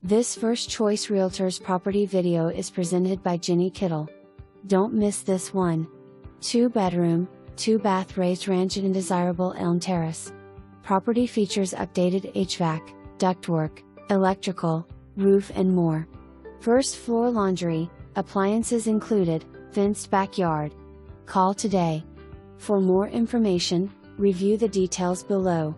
This First Choice Realtors property video is presented by Kittle. Don't miss this one. 2-bedroom, 2-bath raised ranch in desirable Elm Terrace. Property features updated HVAC, ductwork, electrical, roof and more. First floor laundry, appliances included, fenced backyard. Call today. For more information, review the details below.